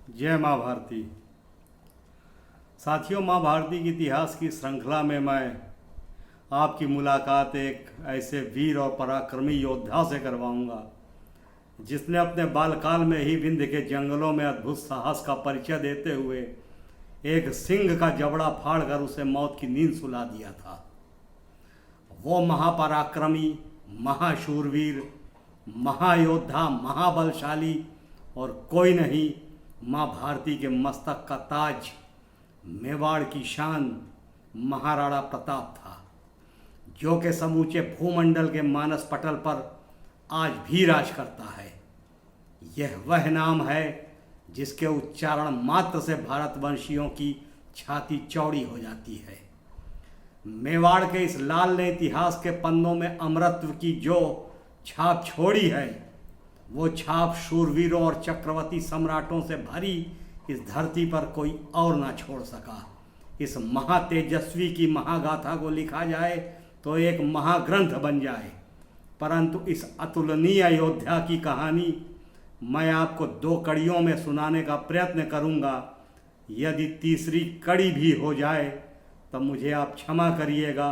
जय माँ भारती। साथियों, माँ भारती के इतिहास की श्रृंखला में मैं आपकी मुलाकात एक ऐसे वीर और पराक्रमी योद्धा से करवाऊंगा जिसने अपने बालकाल में ही विंध्य के जंगलों में अद्भुत साहस का परिचय देते हुए एक सिंह का जबड़ा फाड़कर उसे मौत की नींद सुला दिया था। वो महापराक्रमी, महाशूरवीर, महायोद्धा, महाबलशाली और कोई नहीं, माँ भारती के मस्तक का ताज, मेवाड़ की शान महाराणा प्रताप था, जो कि समूचे भूमंडल के मानस पटल पर आज भी राज करता है। यह वह नाम है जिसके उच्चारण मात्र से भारतवंशियों की छाती चौड़ी हो जाती है। मेवाड़ के इस लाल ने इतिहास के पन्नों में अमरत्व की जो छाप छोड़ी है, वो छाप शूरवीरों और चक्रवर्ती सम्राटों से भरी इस धरती पर कोई और ना छोड़ सका। इस महातेजस्वी की महागाथा को लिखा जाए तो एक महाग्रंथ बन जाए, परंतु इस अतुलनीय योद्धा की कहानी मैं आपको 2 कड़ियों में सुनाने का प्रयत्न करूंगा। यदि तीसरी कड़ी भी हो जाए तो मुझे आप क्षमा करिएगा,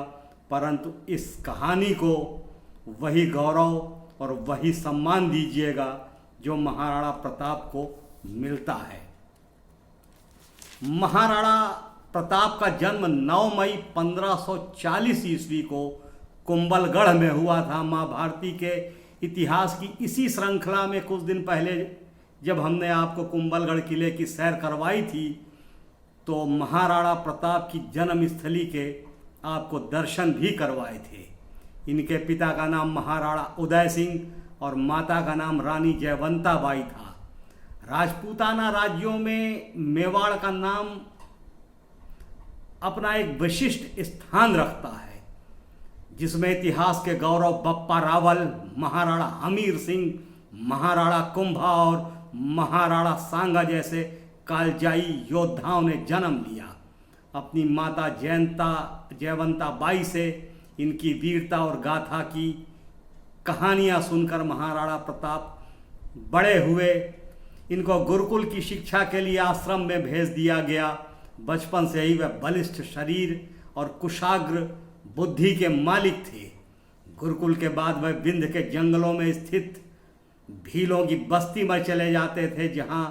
परंतु इस कहानी को वही गौरव और वही सम्मान दीजिएगा जो महाराणा प्रताप को मिलता है। महाराणा प्रताप का जन्म 9 मई 1540 ईस्वी को कुंभलगढ़ में हुआ था। माँ भारती के इतिहास की इसी श्रृंखला में कुछ दिन पहले जब हमने आपको कुंभलगढ़ किले की सैर करवाई थी, तो महाराणा प्रताप की जन्मस्थली के आपको दर्शन भी करवाए थे। इनके पिता का नाम महाराणा उदय सिंह और माता का नाम रानी जयवंता बाई था। राजपूताना राज्यों में मेवाड़ का नाम अपना एक विशिष्ट स्थान रखता है, जिसमें इतिहास के गौरव बप्पा रावल, महाराणा हमीर सिंह, महाराणा कुंभा और महाराणा सांगा जैसे कालजाई योद्धाओं ने जन्म लिया। अपनी माता जयवंता बाई से इनकी वीरता और गाथा की कहानियाँ सुनकर महाराणा प्रताप बड़े हुए। इनको गुरुकुल की शिक्षा के लिए आश्रम में भेज दिया गया। बचपन से ही वह बलिष्ठ शरीर और कुशाग्र बुद्धि के मालिक थे। गुरुकुल के बाद वह विंध्य के जंगलों में स्थित भीलों की बस्ती में चले जाते थे, जहां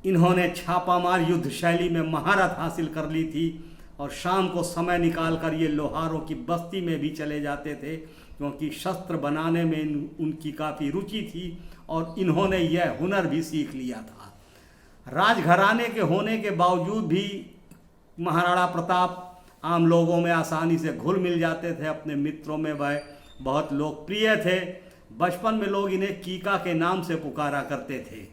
इन्होंने छापामार युद्ध शैली में महारत हासिल कर ली थी। और शाम को समय निकालकर ये लोहारों की बस्ती में भी चले जाते थे, क्योंकि शस्त्र बनाने में उनकी काफ़ी रुचि थी और इन्होंने यह हुनर भी सीख लिया था। राजघराने के होने के बावजूद भी महाराणा प्रताप आम लोगों में आसानी से घुल मिल जाते थे। अपने मित्रों में वह बहुत लोकप्रिय थे। बचपन में लोग इन्हें कीका के नाम से पुकारा करते थे।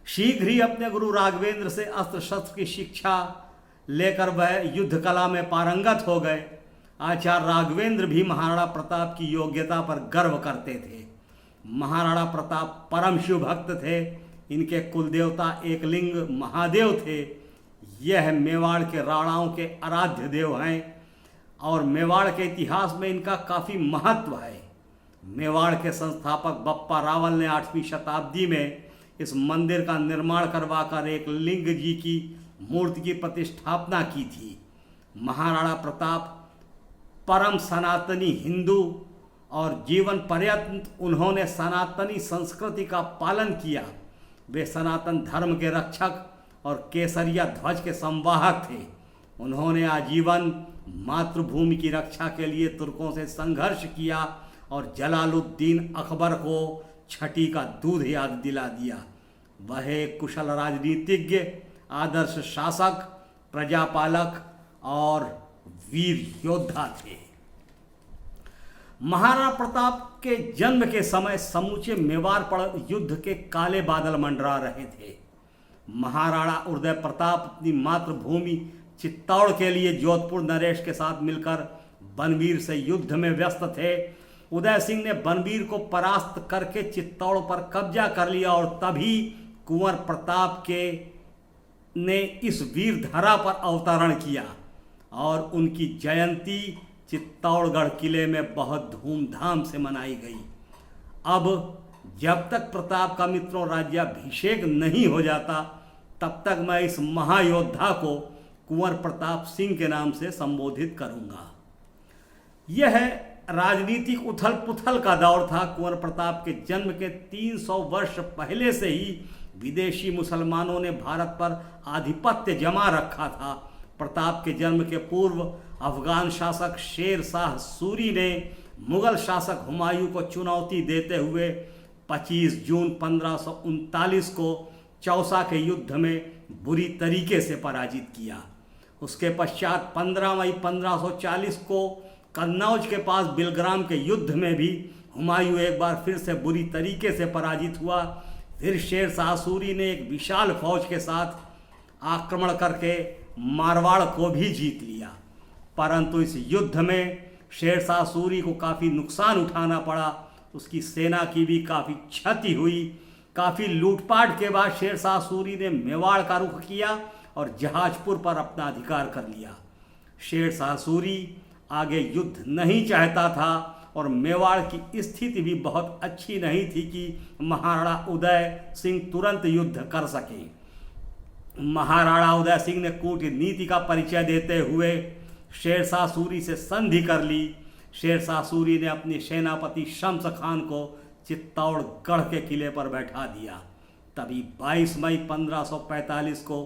शीघ्र ही अपने गुरु राघवेंद्र से अस्त्र शस्त्र की शिक्षा लेकर वह युद्ध कला में पारंगत हो गए। आचार्य राघवेंद्र भी महाराणा प्रताप की योग्यता पर गर्व करते थे। महाराणा प्रताप परम शिव भक्त थे। इनके कुलदेवता एकलिंग महादेव थे। यह मेवाड़ के राणाओं के आराध्य देव हैं और मेवाड़ के इतिहास में इनका काफ़ी महत्व है। मेवाड़ के संस्थापक बप्पा रावल ने 8वीं शताब्दी में इस मंदिर का निर्माण करवाकर एक लिंग जी की मूर्ति की प्रतिष्ठापना की थी। महाराणा प्रताप परम सनातनी हिंदू और जीवन पर्यंत उन्होंने सनातनी संस्कृति का पालन किया। वे सनातन धर्म के रक्षक और केसरिया ध्वज के संवाहक थे। उन्होंने आजीवन मातृभूमि की रक्षा के लिए तुर्कों से संघर्ष किया और जलालुद्दीन अकबर को छठी का दूध याद दिला दिया। वह एक कुशल राजनीतिज्ञ, आदर्श शासक, प्रजापालक और वीर योद्धा थे। महाराणा प्रताप के जन्म के समय समूचे मेवाड़ पर युद्ध के काले बादल मंडरा रहे थे। महाराणा उदय प्रताप अपनी मातृभूमि चित्तौड़ के लिए जोधपुर नरेश के साथ मिलकर बनवीर से युद्ध में व्यस्त थे। उदय सिंह ने बनवीर को परास्त करके चित्तौड़ पर कब्जा कर लिया और तभी कुंवर प्रताप ने इस वीर धरा पर अवतरण किया और उनकी जयंती चित्तौड़गढ़ किले में बहुत धूमधाम से मनाई गई। अब जब तक प्रताप का मित्रों राज्याभिषेक नहीं हो जाता तब तक मैं इस महायोद्धा को कुंवर प्रताप सिंह के नाम से संबोधित करूंगा। यह राजनीतिक उथल पुथल का दौर था। कुंवर प्रताप के जन्म के 300 वर्ष पहले से ही विदेशी मुसलमानों ने भारत पर आधिपत्य जमा रखा था। प्रताप के जन्म के पूर्व अफगान शासक शेर शाह सूरी ने मुगल शासक हुमायूं को चुनौती देते हुए 25 जून 1539 को चौसा के युद्ध में बुरी तरीके से पराजित किया। उसके पश्चात 15 मई 1540 को कन्नौज के पास बिलग्राम के युद्ध में भी हुमायूं एक बार फिर से बुरी तरीके से पराजित हुआ। फिर शेर शाह सूरी ने एक विशाल फौज के साथ आक्रमण करके मारवाड़ को भी जीत लिया, परंतु इस युद्ध में शेर शाह सूरी को काफ़ी नुकसान उठाना पड़ा। उसकी सेना की भी काफ़ी क्षति हुई। काफ़ी लूटपाट के बाद शेर शाह सूरी ने मेवाड़ का रुख किया और जहाजपुर पर अपना अधिकार कर लिया। शेर शाह सूरी आगे युद्ध नहीं चाहता था और मेवाड़ की स्थिति भी बहुत अच्छी नहीं थी कि महाराणा उदय सिंह तुरंत युद्ध कर सके। महाराणा उदय सिंह ने कूटनीति का परिचय देते हुए शेर शाह सूरी से संधि कर ली। शेर शाह सूरी ने अपने सेनापति शम्स खान को चित्तौड़गढ़ के किले पर बैठा दिया। तभी 22 मई 1545 को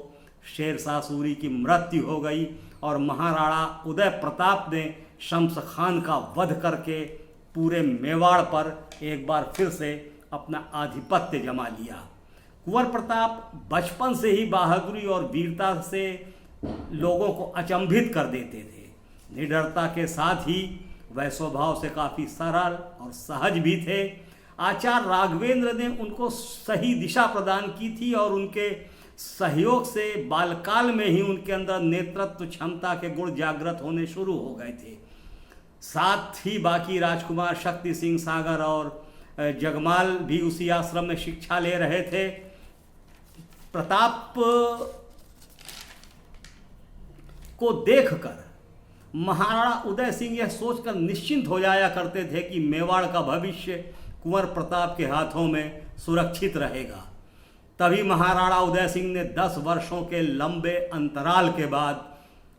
शेर शाह सूरी की मृत्यु हो गई और महाराणा उदय प्रताप ने शम्स खान का वध करके पूरे मेवाड़ पर एक बार फिर से अपना आधिपत्य जमा लिया। कुंवर प्रताप बचपन से ही बहादुरी और वीरता से लोगों को अचंभित कर देते थे। निडरता के साथ ही वह स्वभाव से काफ़ी सरल और सहज भी थे। आचार्य राघवेंद्र ने उनको सही दिशा प्रदान की थी और उनके सहयोग से बालकाल में ही उनके अंदर नेतृत्व क्षमता के गुण जागृत होने शुरू हो गए थे। साथ ही बाकी राजकुमार शक्ति सिंह सागर और जगमाल भी उसी आश्रम में शिक्षा ले रहे थे। प्रताप को देखकर महाराणा उदय सिंह यह सोचकर निश्चिंत हो जाया करते थे कि मेवाड़ का भविष्य कुंवर प्रताप के हाथों में सुरक्षित रहेगा। तभी महाराणा उदय सिंह ने 10 वर्षों के लंबे अंतराल के बाद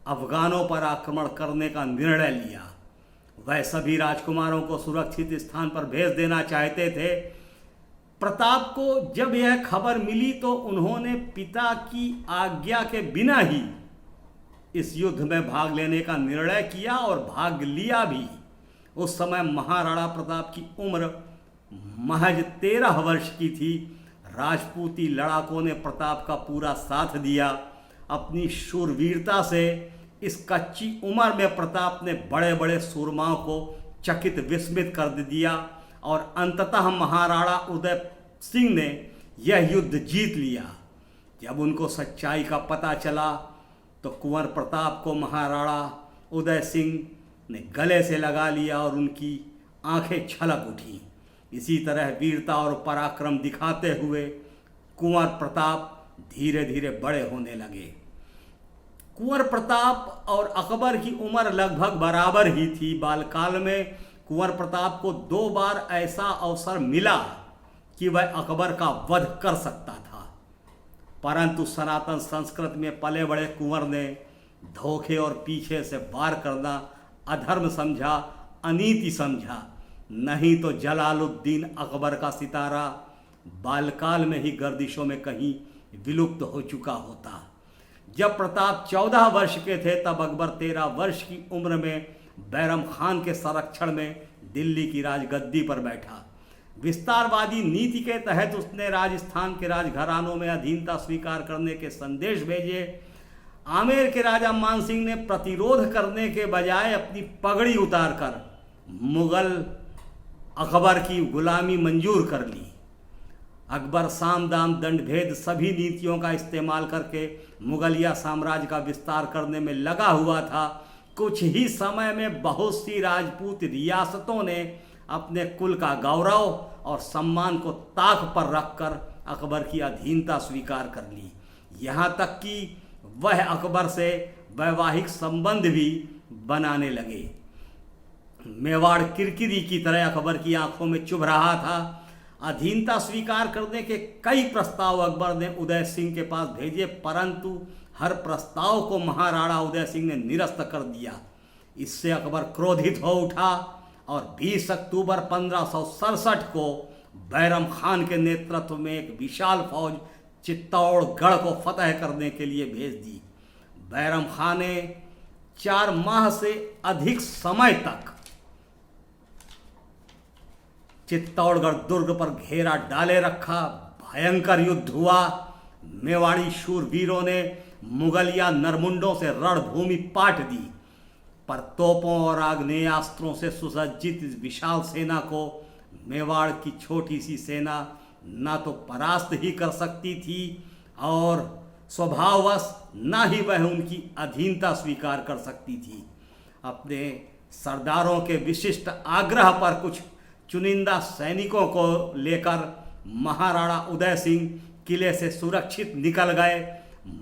अफगानों पर आक्रमण करने का निर्णय लिया। वह सभी राजकुमारों को सुरक्षित स्थान पर भेज देना चाहते थे। प्रताप को जब यह खबर मिली तो उन्होंने पिता की आज्ञा के बिना ही इस युद्ध में भाग लेने का निर्णय किया और भाग लिया भी। उस समय महाराणा प्रताप की उम्र महज 13 वर्ष की थी। राजपूती लड़ाकों ने प्रताप का पूरा साथ दिया। अपनी शूरवीरता से इस कच्ची उम्र में प्रताप ने बड़े बड़े सूरमाओं को चकित विस्मित कर दिया और अंततः महाराणा उदय सिंह ने यह युद्ध जीत लिया। जब उनको सच्चाई का पता चला तो कुंवर प्रताप को महाराणा उदय सिंह ने गले से लगा लिया और उनकी आंखें छलक उठीं। इसी तरह वीरता और पराक्रम दिखाते हुए कुंवर प्रताप धीरे धीरे बड़े होने लगे। कुंवर प्रताप और अकबर की उम्र लगभग बराबर ही थी। बालकाल में कुंवर प्रताप को 2 बार ऐसा अवसर मिला कि वह अकबर का वध कर सकता था, परंतु सनातन संस्कृति में पले बड़े कुंवर ने धोखे और पीछे से वार करना अधर्म समझा, अनीति समझा। नहीं तो जलालुद्दीन अकबर का सितारा बालकाल में ही गर्दिशों में कहीं विलुप्त हो चुका होता। जब प्रताप 14 वर्ष के थे तब अकबर 13 वर्ष की उम्र में बैरम खान के संरक्षण में दिल्ली की राजगद्दी पर बैठा। विस्तारवादी नीति के तहत उसने राजस्थान के राजघरानों में अधीनता स्वीकार करने के संदेश भेजे। आमेर के राजा मान सिंह ने प्रतिरोध करने के बजाय अपनी पगड़ी उतारकर मुगल अकबर की गुलामी मंजूर कर ली। अकबर साम दाम दंड भेद सभी नीतियों का इस्तेमाल करके मुगलिया साम्राज्य का विस्तार करने में लगा हुआ था। कुछ ही समय में बहुत सी राजपूत रियासतों ने अपने कुल का गौरव और सम्मान को ताक पर रखकर अकबर की अधीनता स्वीकार कर ली। यहाँ तक कि वह अकबर से वैवाहिक संबंध भी बनाने लगे। मेवाड़ किरकिरी की तरह अकबर की आंखों में चुभ रहा था। अधीनता स्वीकार करने के कई प्रस्ताव अकबर ने उदय सिंह के पास भेजे, परंतु हर प्रस्ताव को महाराणा उदय सिंह ने निरस्त कर दिया। इससे अकबर क्रोधित हो उठा और 20 अक्टूबर 1567 को बैरम खान के नेतृत्व में एक विशाल फौज चित्तौड़गढ़ को फतह करने के लिए भेज दी। बैरम खान ने 4 माह से अधिक समय तक चित्तौड़गढ़ दुर्ग पर घेरा डाले रखा। भयंकर युद्ध हुआ। मेवाड़ी शूरवीरों ने मुगलिया नरमुंडों से रणभूमि पाट दी, पर तोपों और आग्नेयास्त्रों से सुसज्जित इस विशाल सेना को मेवाड़ की छोटी सी सेना ना तो परास्त ही कर सकती थी और स्वभाववश ना ही वह उनकी अधीनता स्वीकार कर सकती थी। अपने सरदारों के विशिष्ट आग्रह पर कुछ चुनिंदा सैनिकों को लेकर महाराणा उदय सिंह किले से सुरक्षित निकल गए।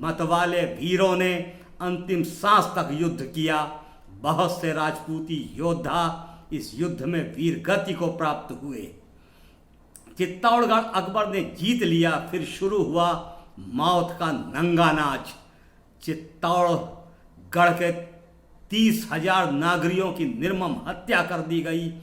मतवाले वीरों ने अंतिम सांस तक युद्ध किया। बहुत से राजपूती योद्धा इस युद्ध में वीर गति को प्राप्त हुए। चित्तौड़गढ़ अकबर ने जीत लिया। फिर शुरू हुआ मौत का नंगा नाच। चित्तौड़गढ़ के 30,000 नागरिकों की निर्मम हत्या कर दी गई।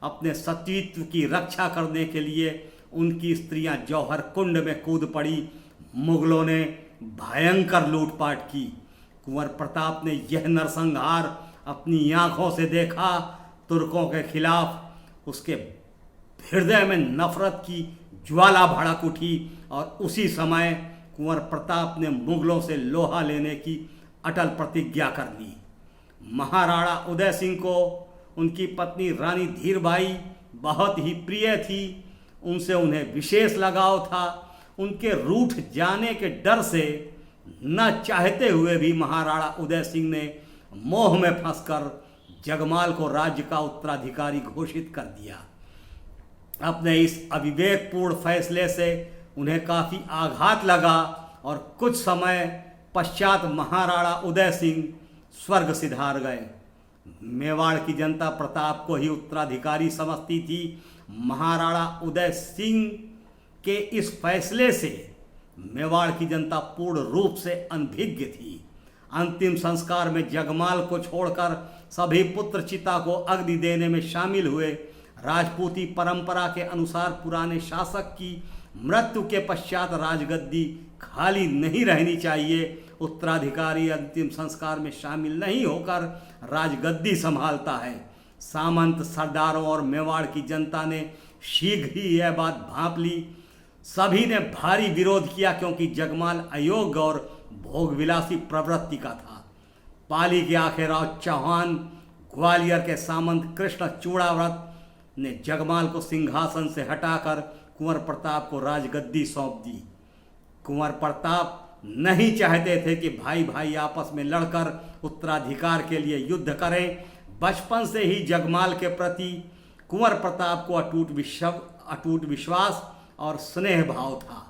अपने सतीत्व की रक्षा करने के लिए उनकी स्त्रियां जौहर कुंड में कूद पड़ी। मुगलों ने भयंकर लूटपाट की। कुंवर प्रताप ने यह नरसंहार अपनी आंखों से देखा। तुर्कों के खिलाफ उसके हृदय में नफरत की ज्वाला भड़क उठी और उसी समय कुंवर प्रताप ने मुगलों से लोहा लेने की अटल प्रतिज्ञा कर ली। महाराणा उदय सिंह को उनकी पत्नी रानी धीरबाई बहुत ही प्रिय थी। उनसे उन्हें विशेष लगाव था। उनके रूठ जाने के डर से न चाहते हुए भी महाराणा उदय सिंह ने मोह में फंसकर जगमाल को राज्य का उत्तराधिकारी घोषित कर दिया। अपने इस अविवेकपूर्ण फैसले से उन्हें काफ़ी आघात लगा और कुछ समय पश्चात महाराणा उदय सिंह स्वर्ग सिधार गए। मेवाड़ की जनता प्रताप को ही उत्तराधिकारी समझती थी। महाराणा उदय सिंह के इस फैसले से मेवाड़ की जनता पूर्ण रूप से अनभिज्ञ थी। अंतिम संस्कार में जगमाल को छोड़कर सभी पुत्र चिता को अग्नि देने में शामिल हुए। राजपूती परंपरा के अनुसार पुराने शासक की मृत्यु के पश्चात राजगद्दी खाली नहीं रहनी चाहिए। उत्तराधिकारी अंतिम संस्कार में शामिल नहीं होकर राजगद्दी संभालता है। सामंत सरदारों और मेवाड़ की जनता ने शीघ्र ही यह बात भांप ली। सभी ने भारी विरोध किया क्योंकि जगमाल अयोग्य और भोगविलासी प्रवृत्ति का था। पाली के आखेराव चौहान ग्वालियर के सामंत कृष्ण चूड़ाव्रत ने जगमाल को सिंहासन से हटाकर कुंवर प्रताप को राजगद्दी सौंप दी। कुंवर प्रताप नहीं चाहते थे कि भाई भाई आपस में लड़कर उत्तराधिकार के लिए युद्ध करें। बचपन से ही जगमाल के प्रति कुंवर प्रताप को अटूट विश्वास और स्नेह भाव था।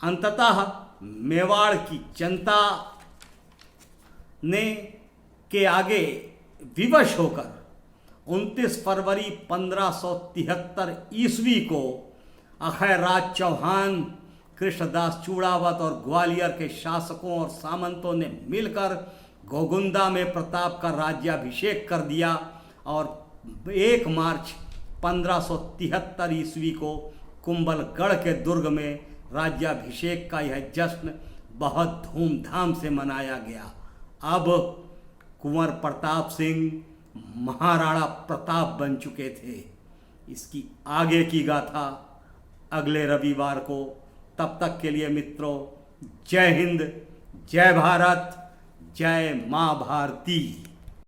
अंततः मेवाड़ की जनता ने के आगे विवश होकर 29 फरवरी 1573 ईस्वी को अखैराज चौहान, कृष्णदास चूड़ावत और ग्वालियर के शासकों और सामंतों ने मिलकर गोगुंदा में प्रताप का राज्याभिषेक कर दिया और 1 मार्च 1573 ईस्वी को कुंभलगढ़ के दुर्ग में राज्याभिषेक का यह जश्न बहुत धूमधाम से मनाया गया। अब कुंवर प्रताप सिंह महाराणा प्रताप बन चुके थे। इसकी आगे की गाथा अगले रविवार को। तब तक के लिए मित्रों, जय हिंद, जय भारत, जय माँ भारती।